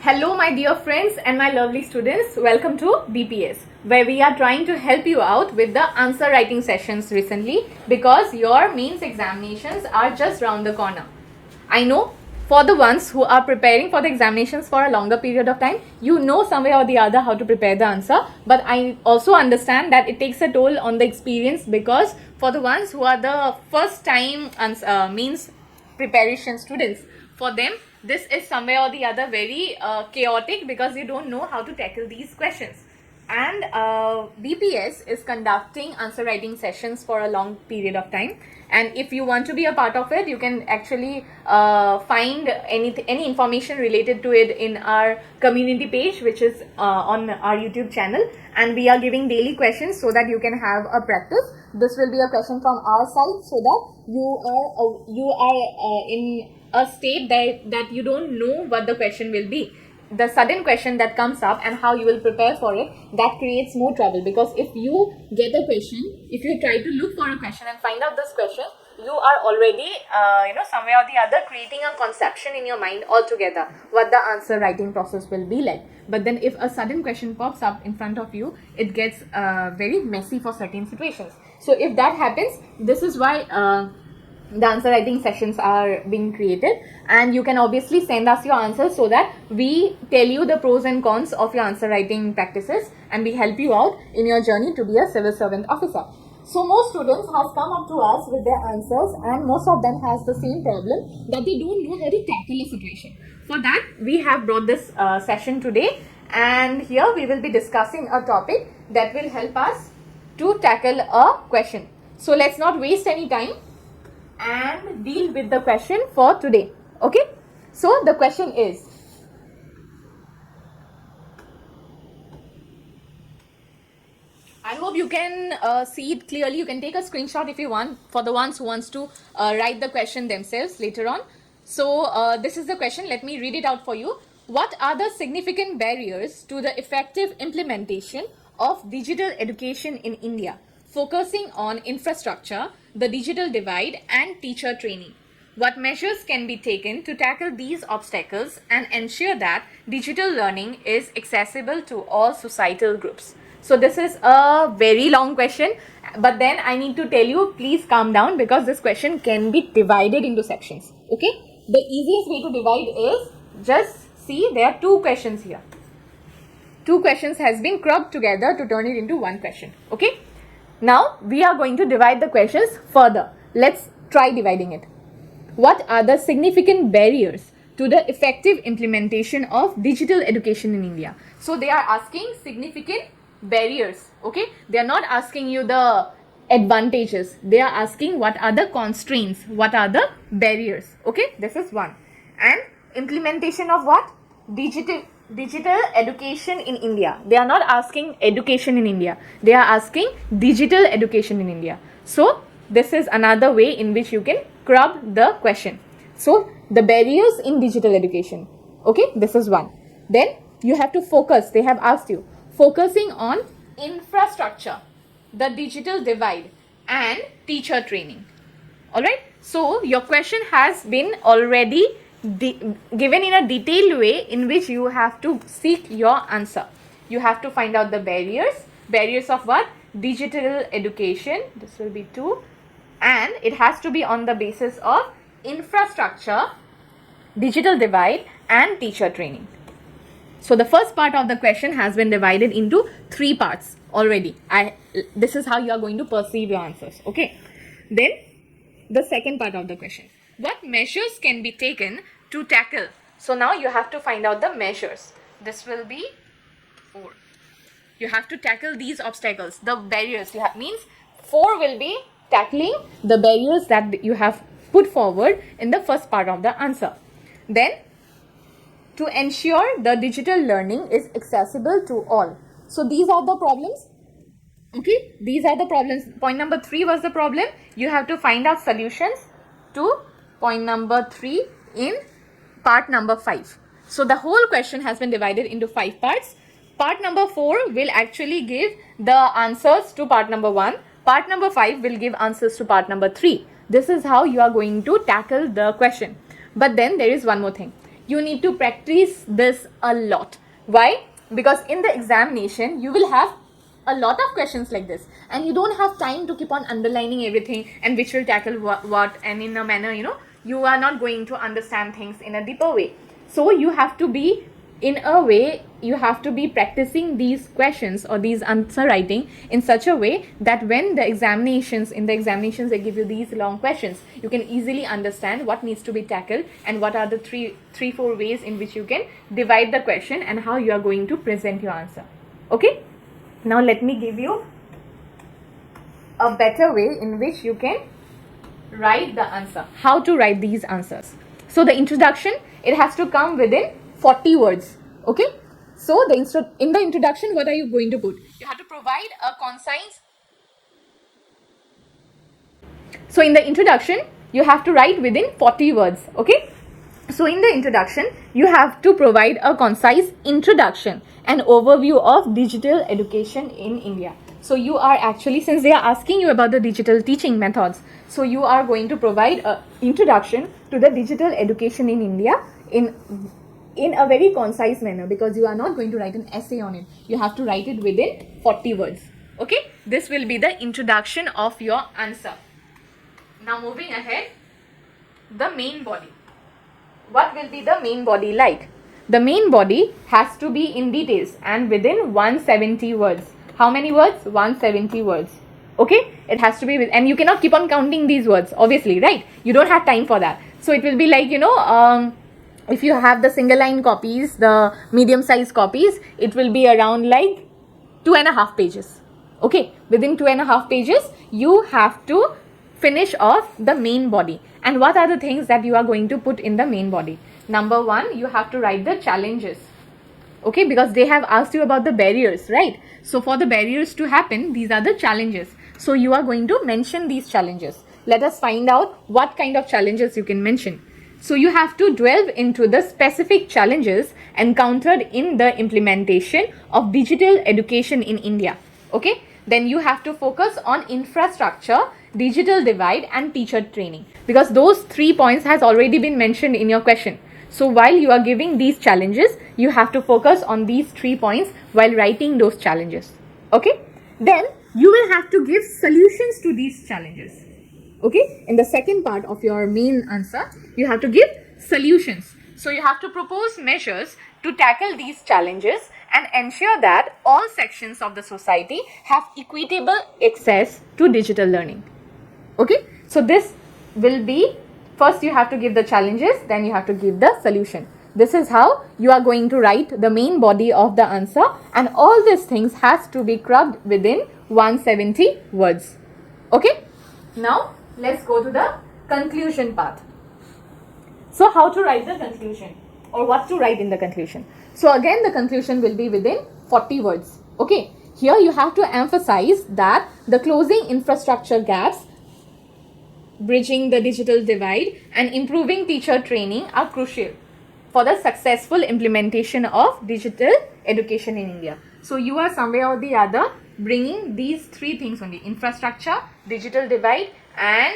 Hello my dear friends and my lovely students, welcome to BPS, where we are trying to help you out with the answer writing sessions recently because your mains examinations are just round the corner. I know for the ones who are preparing for the examinations for a longer period of time, you know somewhere or the other how to prepare the answer, but I also understand that it takes a toll on the experience because for the ones who are the first time mains preparation students, for them this is somewhere or the other very chaotic because you don't know how to tackle these questions. And BPS is conducting answer writing sessions for a long period of time, and if you want to be a part of it, you can actually find any information related to it in our community page, which is on our YouTube channel, and we are giving daily questions so that you can have a practice. This will be a question from our side so that you are in a state that you don't know what the question will be. The sudden question that comes up and how you will prepare for it, that creates more trouble, because if you get a question, if you try to look for a question and find out this question, you are already somewhere or the other creating a conception in your mind altogether what the answer writing process will be like. But then if a sudden question pops up in front of you, it gets very messy for certain situations. So if that happens, this is why the answer writing sessions are being created, and you can obviously send us your answers so that we tell you the pros and cons of your answer writing practices and we help you out in your journey to be a civil servant officer. So most students have come up to us with their answers, and most of them has the same problem that they don't know how to tackle a situation. For that, we have brought this session today, and here we will be discussing a topic that will help us to tackle a question. So let's not waste any time and deal with the question for today. Okay, so the question is, I hope you can see it clearly. You can take a screenshot if you want, for the ones who wants to write the question themselves later on. So this is the question. Let me read it out for you. What are the significant barriers to the effective implementation of digital education in India, focusing on infrastructure, the digital divide, and teacher training? What measures can be taken to tackle these obstacles and ensure that digital learning is accessible to all societal groups? So this is a very long question, but then I need to tell you, please calm down, because this question can be divided into sections. Okay, the easiest way to divide is just see there are two questions here. Two questions has been cropped together to turn it into one question. Okay, now we are going to divide the questions further. Let's try dividing it. What are the significant barriers to the effective implementation of digital education in India? So they are asking significant barriers. Okay, they are not asking you the advantages, they are asking what are the constraints, what are the barriers. Okay, this is one. And implementation of what? Digital education in India. They are not asking education in India, they are asking digital education in India. So this is another way in which you can crop the question. So the barriers in digital education. Okay, this is one. Then you have to focus. They have asked you focusing on infrastructure, the digital divide, and teacher training. All right, so your question has been already given in a detailed way in which you have to seek your answer. You have to find out the barriers of what? Digital education. This will be 2, and it has to be on the basis of infrastructure, digital divide, and teacher training. So the first part of the question has been divided into 3 parts already. This is how you are going to perceive your answers. Okay. Then the second part of the question. What measures can be taken to tackle? So now you have to find out the measures. This will be 4. You have to tackle these obstacles, the barriers. Means 4 will be tackling the barriers that you have put forward in the first part of the answer. Then to ensure the digital learning is accessible to all. So these are the problems. Okay, these are the problems. Point number 3 was the problem. You have to find out solutions to point number 3 in part number 5. So the whole question has been divided into 5 parts. Part number 4 will actually give the answers to part number 1. Part number 5 will give answers to part number 3. This is how you are going to tackle the question. But then there is one more thing. You need to practice this a lot. Why? Because in the examination, you will have a lot of questions like this, and you don't have time to keep on underlining everything and which will tackle what and in a manner, you are not going to understand things in a deeper way. So you have to be, in a way, you have to be practicing these questions or these answer writing in such a way that when in the examinations they give you these long questions, you can easily understand what needs to be tackled and what are the three four ways in which you can divide the question and how you are going to present your answer. Okay, now let me give you a better way in which you can write the answer, how to write these answers. So the introduction, it has to come within 40 words. Okay, so in the introduction, what are you going to put? You have to provide a concise. So in the introduction, you have to write within 40 words. Okay, so in the introduction, you have to provide a concise introduction, an overview of digital education in India. So you are actually, since they are asking you about the digital teaching methods, so you are going to provide an introduction to the digital education in India in a very concise manner, because you are not going to write an essay on it. You have to write it within 40 words. Okay, this will be the introduction of your answer. Now moving ahead, the main body. What will be the main body like? The main body has to be in details and within 170 words. How many words? 170 words. Okay, it has to be with, and you cannot keep on counting these words, obviously, right? You don't have time for that. So it will be like, if you have the single line copies, the medium size copies, it will be around like 2.5 pages. Okay, within 2.5 pages, you have to finish off the main body. And what are the things that you are going to put in the main body? Number one, you have to write the challenges. Okay, because they have asked you about the barriers, right? So for the barriers to happen, these are the challenges. So you are going to mention these challenges. Let us find out what kind of challenges you can mention. So you have to delve into the specific challenges encountered in the implementation of digital education in India. Okay, then you have to focus on infrastructure, digital divide and teacher training, because those 3 points has already been mentioned in your question. So while you are giving these challenges, you have to focus on these 3 points while writing those challenges. Okay, then you will have to give solutions to these challenges. Okay, in the second part of your main answer, you have to give solutions. So you have to propose measures to tackle these challenges and ensure that all sections of the society have equitable access to digital learning. Okay, so this will be, first you have to give the challenges, then you have to give the solution. This is how you are going to write the main body of the answer, and all these things has to be clubbed within 170 words. Okay, now let's go to the conclusion part. So how to write the conclusion, or what to write in the conclusion? So again, the conclusion will be within 40 words. Okay, here you have to emphasize that the closing infrastructure gaps, bridging the digital divide and improving teacher training are crucial for the successful implementation of digital education in India. So you are somewhere or the other bringing these 3 things only: infrastructure, digital divide and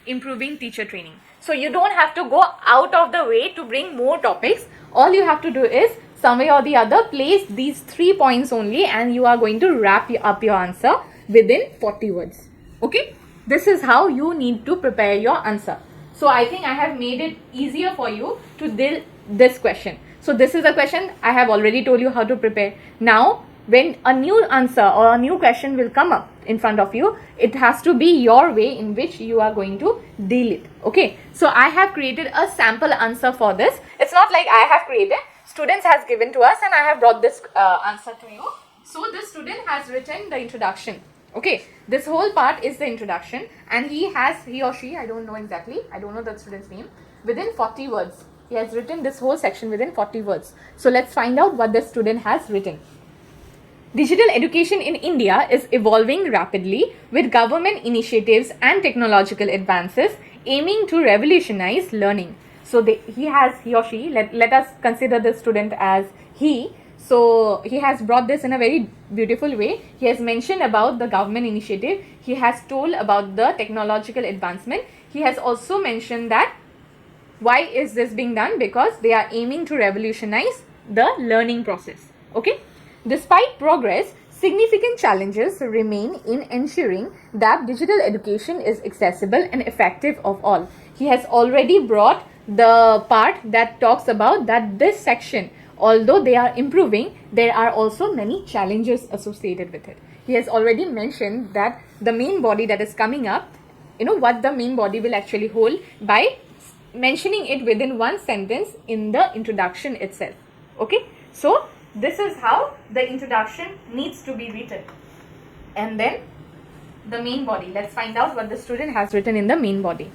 improving teacher training. So you don't have to go out of the way to bring more topics. All you have to do is somewhere or the other place these 3 points only, and you are going to wrap up your answer within 40 words. Okay, this is how you need to prepare your answer. So I think I have made it easier for you to deal this question. So this is a question I have already told you how to prepare. Now when a new answer or a new question will come up in front of you, it has to be your way in which you are going to deal it. Okay, so I have created a sample answer for this. It's not like I have created, students has given to us and I have brought this answer to you. So the student has written the introduction. Okay, this whole part is the introduction, and he or she, I don't know exactly, I don't know the student's name, within 40 words. He has written this whole section within 40 words. So let's find out what the student has written. Digital education in India is evolving rapidly with government initiatives and technological advances aiming to revolutionize learning. So he or she, let us consider the student as he. So he has brought this in a very beautiful way. He has mentioned about the government initiative. He has told about the technological advancement. He has also mentioned that Why is this being done? Because they are aiming to revolutionize the learning process. Okay. Despite progress, significant challenges remain in ensuring that digital education is accessible and effective of all. He has already brought the part that talks about that this section, although they are improving, there are also many challenges associated with it. He has already mentioned that the main body that is coming up, what the main body will actually hold by mentioning it within one sentence in the introduction itself. Okay, so this is how the introduction needs to be written. And then the main body. Let's find out what the student has written in the main body.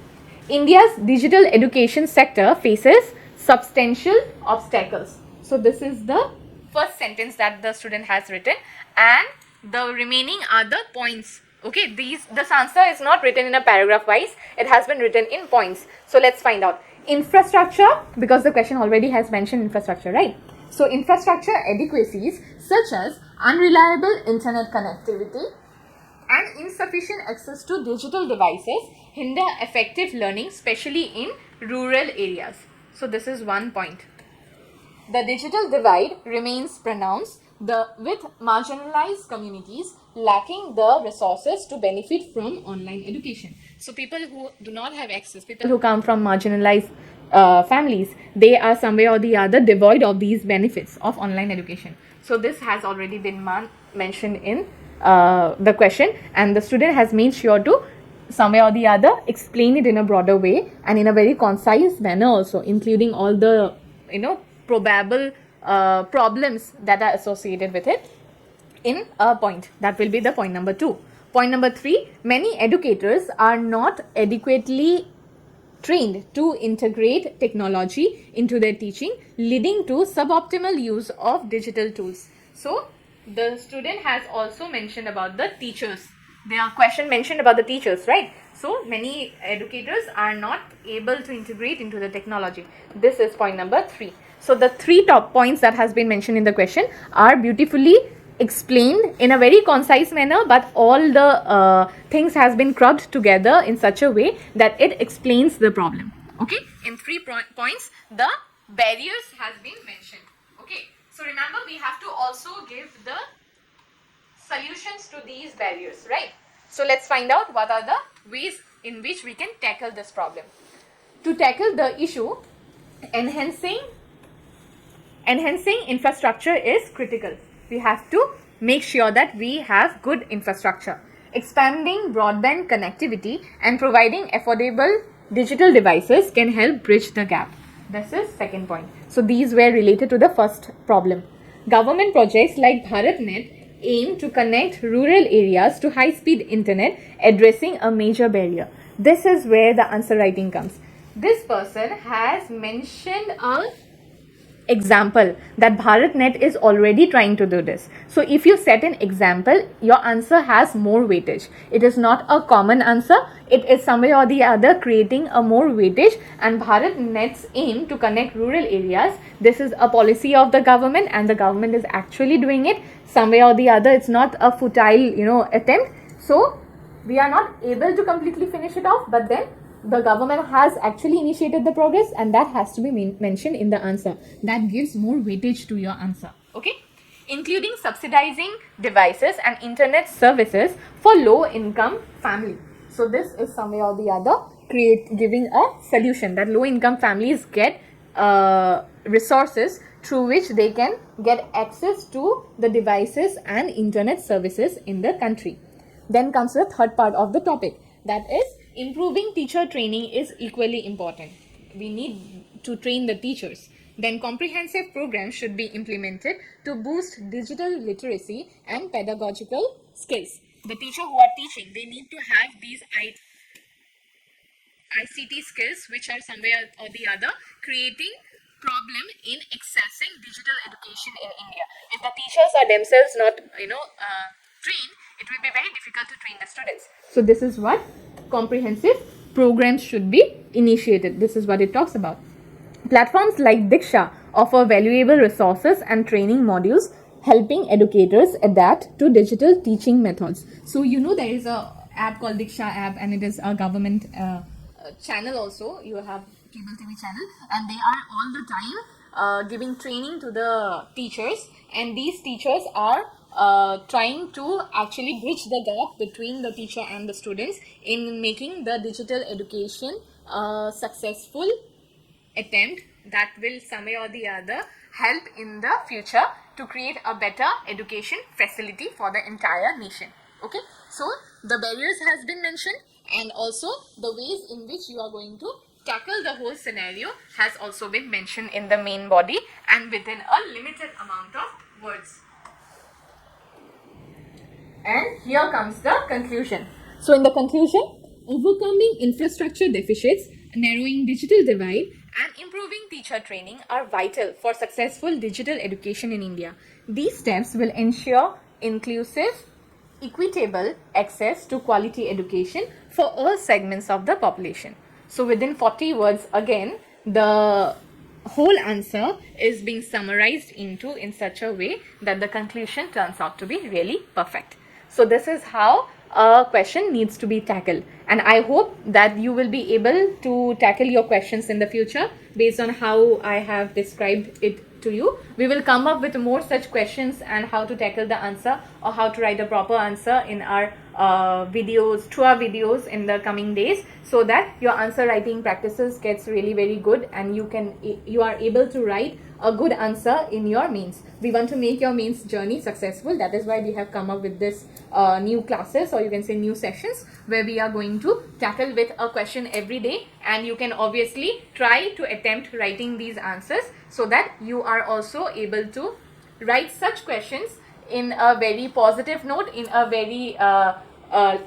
India's digital education sector faces substantial obstacles. So this is the first sentence that the student has written, and the remaining are the points. Okay, this answer is not written in a paragraph wise, it has been written in points. So let's find out. Infrastructure, because the question already has mentioned infrastructure, right? So infrastructure adequacies such as unreliable internet connectivity and insufficient access to digital devices hinder effective learning, especially in rural areas. So this is one point. The digital divide remains pronounced with marginalized communities lacking the resources to benefit from online education. So people who do not have access, people who come from marginalized families, they are somewhere or the other devoid of these benefits of online education. So this has already been mentioned in the question, and the student has made sure to somewhere or the other explain it in a broader way and in a very concise manner also, including all the probable problems that are associated with it in a point. That will be the point number 2. Point number 3, many educators are not adequately trained to integrate technology into their teaching, leading to suboptimal use of digital tools. So the student has also mentioned about the teachers. There are question mentioned about the teachers, right? So many educators are not able to integrate into the technology. This is point number 3. So the 3 top points that has been mentioned in the question are beautifully explained in a very concise manner, but all the things has been clubbed together in such a way that it explains the problem. Okay, in 3 points the barriers has been mentioned. Okay, so remember we have to also give the solutions to these barriers, right? So let's find out what are the ways in which we can tackle this problem. To tackle the issue, enhancing infrastructure is critical. We have to make sure that we have good infrastructure. Expanding broadband connectivity and providing affordable digital devices can help bridge the gap. This is second point. So these were related to the first problem. Government projects like BharatNet aim to connect rural areas to high-speed internet, addressing a major barrier. This is where the answer writing comes. This person has mentioned a example that BharatNet is already trying to do this. So if you set an example, your answer has more weightage. It is not a common answer. It is somewhere or the other creating a more weightage, and BharatNet's aim to connect rural areas, this is a policy of the government and the government is actually doing it. Somewhere or the other, it's not a futile, attempt. So we are not able to completely finish it off, but then the government has actually initiated the progress, and that has to be mentioned in the answer. That gives more weightage to your answer. Okay, including subsidizing devices and internet services for low income family. So this is somewhere or the other giving a solution that low income families get resources through which they can get access to the devices and internet services in the country. Then comes the third part of the topic, that is improving teacher training is equally important. We need to train the teachers. Then comprehensive programs should be implemented to boost digital literacy and pedagogical skills. The teacher who are teaching, they need to have these ICT skills, which are somewhere or the other creating problem in accessing digital education in India. If the teachers are themselves not trained, it will be very difficult to train the students. So this is what comprehensive programs should be initiated. This is what it talks about. Platforms like Diksha offer valuable resources and training modules, helping educators adapt to digital teaching methods. So there is a app called Diksha app, and it is a government channel also. You have cable TV channel, and they are all the time giving training to the teachers, and these teachers are trying to actually bridge the gap between the teacher and the students in making the digital education successful attempt that will some way or the other help in the future to create a better education facility for the entire nation. Okay, so the barriers has been mentioned, and also the ways in which you are going to tackle the whole scenario has also been mentioned in the main body and within a limited amount of words. And here comes the conclusion. So in the conclusion, overcoming infrastructure deficits, narrowing digital divide, and improving teacher training are vital for successful digital education in India. These steps will ensure inclusive, equitable access to quality education for all segments of the population. So within 40 words, again, the whole answer is being summarized into in such a way that the conclusion turns out to be really perfect. So this is how a question needs to be tackled, and I hope that you will be able to tackle your questions in the future based on how I have described it to you. We will come up with more such questions and how to tackle the answer or how to write a proper answer in our videos in the coming days, so that your answer writing practices gets really very good and you are able to write a good answer in your mains. We want to make your mains journey successful. That is why we have come up with this new classes, or you can say new sessions, where we are going to tackle with a question every day, and you can obviously try to attempt writing these answers so that you are also able to write such questions in a very positive note, in a very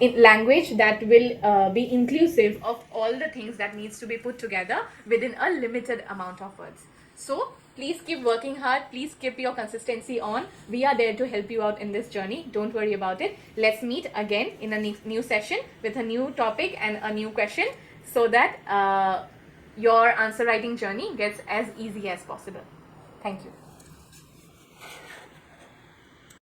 in language that will be inclusive of all the things that needs to be put together within a limited amount of words. So please keep working hard. Please keep your consistency on. We are there to help you out in this journey. Don't worry about it. Let's meet again in a new session with a new topic and a new question, so that your answer writing journey gets as easy as possible. Thank you.